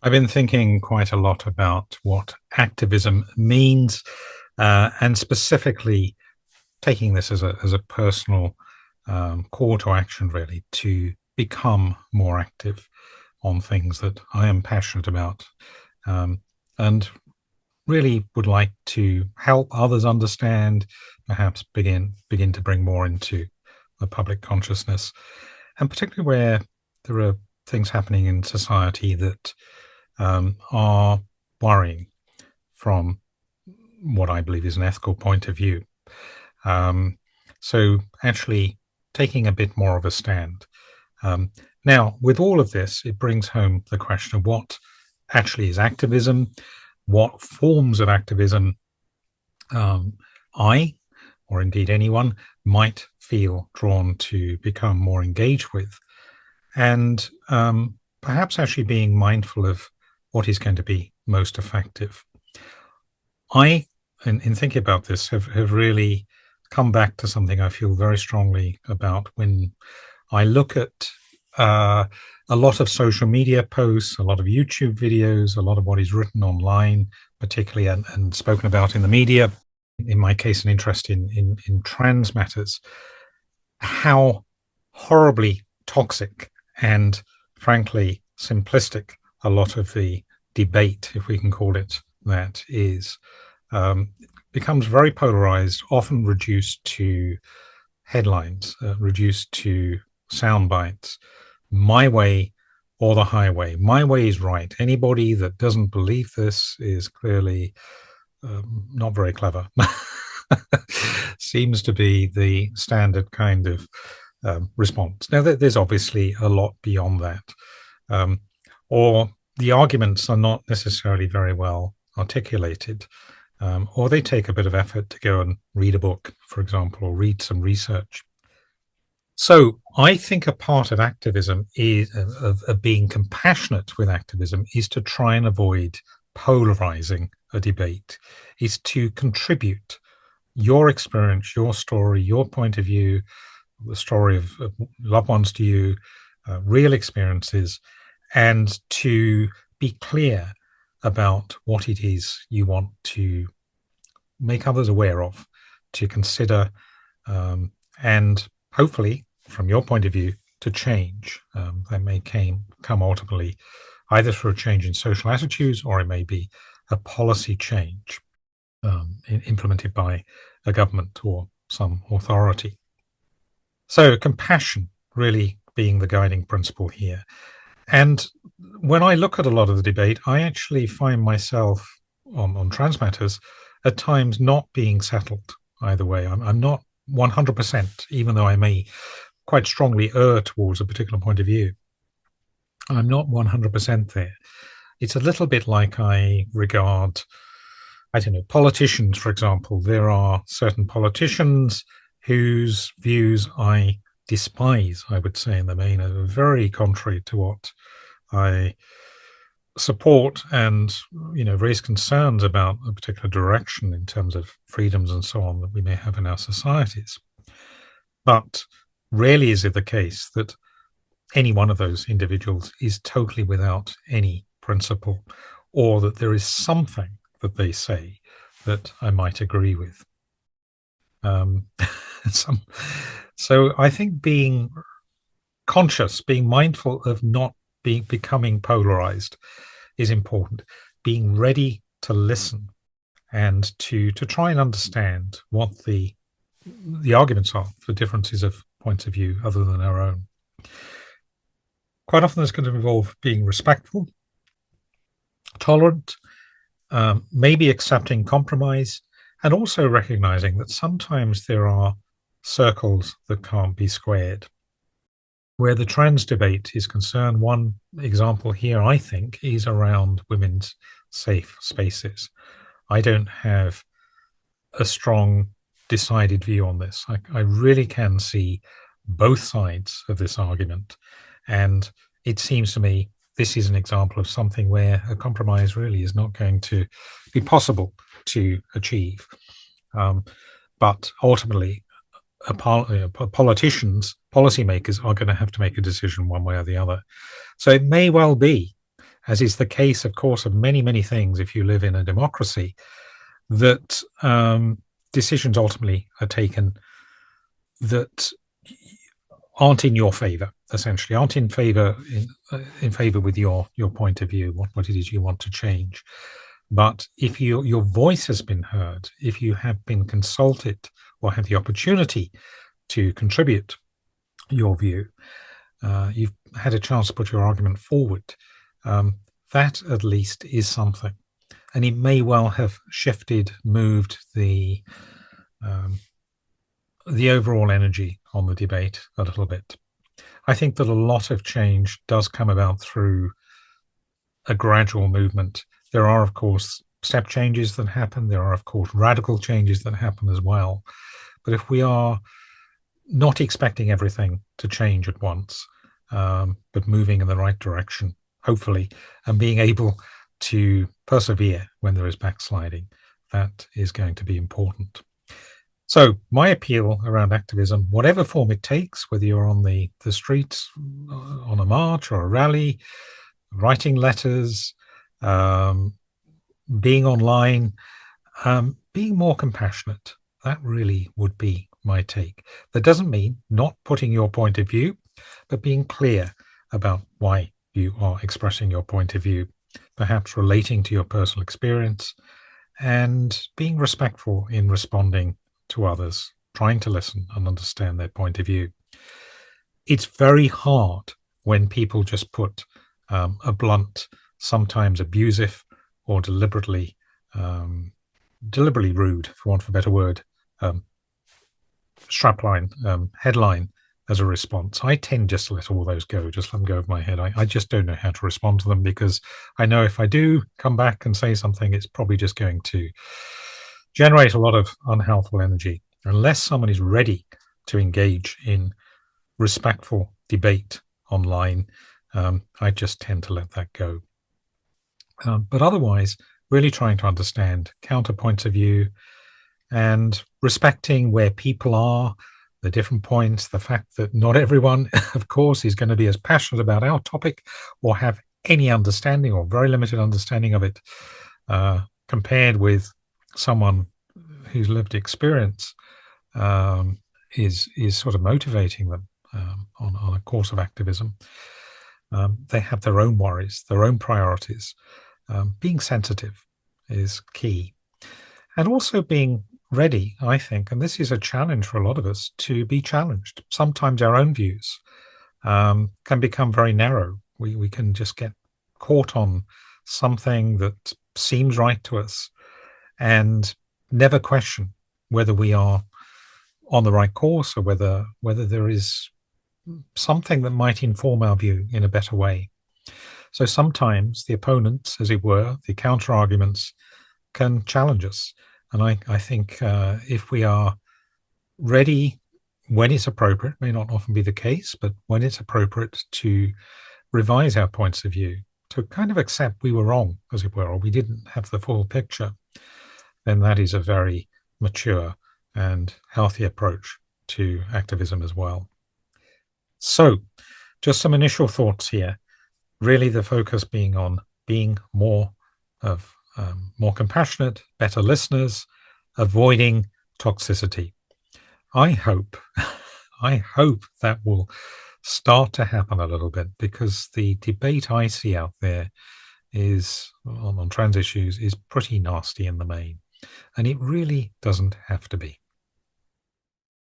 I've been thinking quite a lot about what activism means, and specifically taking this as a personal call to action, really, to become more active on things that I am passionate about, um, and really would like to help others understand, perhaps begin to bring more into the public consciousness, and particularly where there are things happening in society that are worrying from what I believe is an ethical point of view. Um, so actually taking a bit more of a stand. Um, Now, with all of this, it brings home the question of what actually is activism, what forms of activism I, or indeed anyone, might feel drawn to become more engaged with, and perhaps actually being mindful of what is going to be most effective. I, in thinking about this, have really come back to something I feel very strongly about when I look at uh, a lot of social media posts, a lot of YouTube videos, a lot of what is written online, particularly and spoken about in the media. In my case, an interest in trans matters, how horribly toxic and frankly simplistic a lot of the debate, if we can call it that, is. Um, becomes very polarized, often reduced to headlines, reduced to sound bites. My way or the highway. My way is right. Anybody that doesn't believe this is clearly not very clever. Seems to be the standard kind of response. Now, there's obviously a lot beyond that, um, or the arguments are not necessarily very well articulated, or they take a bit of effort to go and read a book, for example, or read some research. So I think a part of activism is of being compassionate with activism is to try and avoid polarizing a debate, is to contribute your experience, your story, your point of view, the story of loved ones to you, real experiences, and to be clear about what it is you want to make others aware of, to consider, and hopefully, from your point of view, to change. That may come ultimately either through a change in social attitudes or it may be a policy change implemented by a government or some authority. So compassion really being the guiding principle here. And when I look at a lot of the debate, I actually find myself on trans matters at times not being settled either way. I'm not 100%, even though I may quite strongly err towards a particular point of view. I'm not 100% there. It's a little bit like I regard, I don't know, politicians, for example. There are certain politicians whose views I despise, I would say, in the main, are very contrary to what I support and raise concerns about a particular direction in terms of freedoms and so on that we may have in our societies. But rarely is it the case that any one of those individuals is totally without any principle, or that there is something that they say that I might agree with. Um, so I think being conscious, being mindful of not becoming polarized is important. Being ready to listen and to try and understand what the arguments are for differences of points of view other than our own. Quite often, it's going to involve being respectful, tolerant, maybe accepting compromise, and also recognizing that sometimes there are circles that can't be squared. Where the trans debate is concerned, one example here, I think, is around women's safe spaces. I don't have a strong, decided view on this. I really can see both sides of this argument. And it seems to me this is an example of something where a compromise really is not going to be possible to achieve. But ultimately, policymakers are going to have to make a decision one way or the other. So it may well be, as is the case, of course, of many, many things if you live in a democracy, that decisions ultimately are taken that aren't in your favor, essentially, aren't in favor with your point of view, what it is you want to change. But if your voice has been heard, if you have been consulted or have the opportunity to contribute your view, you've had a chance to put your argument forward, that at least is something. And it may well have moved the overall energy on the debate a little bit. I think that a lot of change does come about through a gradual movement. There are, of course, step changes that happen. There are, of course, radical changes that happen as well. But if we are not expecting everything to change at once, but moving in the right direction, hopefully, and being able to persevere when there is backsliding, that is going to be important. So my appeal around activism, whatever form it takes, whether you're on the streets, on a march or a rally, writing letters, being online, being more compassionate, that really would be my take. That doesn't mean not putting your point of view, but being clear about why you are expressing your point of view, perhaps relating to your personal experience, and being respectful in responding to others, trying to listen and understand their point of view. It's very hard when people just put a blunt, sometimes abusive, or deliberately rude, for want of a better word, strapline, headline as a response. I tend just to let all those go, just let them go over my head. I just don't know how to respond to them, because I know if I do come back and say something, it's probably just going to generate a lot of unhelpful energy. Unless someone is ready to engage in respectful debate online, I just tend to let that go. But otherwise, really trying to understand counterpoints of view and respecting where people are, the different points, the fact that not everyone, of course, is going to be as passionate about our topic or have any understanding or very limited understanding of it compared with someone whose lived experience is sort of motivating them on a course of activism. They have their own worries, their own priorities. Being sensitive is key. And also being ready, I think, and this is a challenge for a lot of us, to be challenged. Sometimes our own views can become very narrow. We can just get caught on something that seems right to us and never question whether we are on the right course or whether there is something that might inform our view in a better way. So sometimes the opponents, as it were, the counter arguments, can challenge us. And I think if we are ready when it's appropriate, may not often be the case, but when it's appropriate to revise our points of view, to kind of accept we were wrong, as it were, or we didn't have the full picture, then that is a very mature and healthy approach to activism as well. So just some initial thoughts here. Really the focus being on being more compassionate, better listeners, avoiding toxicity. I hope that will start to happen a little bit, because the debate I see out there is on trans issues is pretty nasty in the main, and it really doesn't have to be.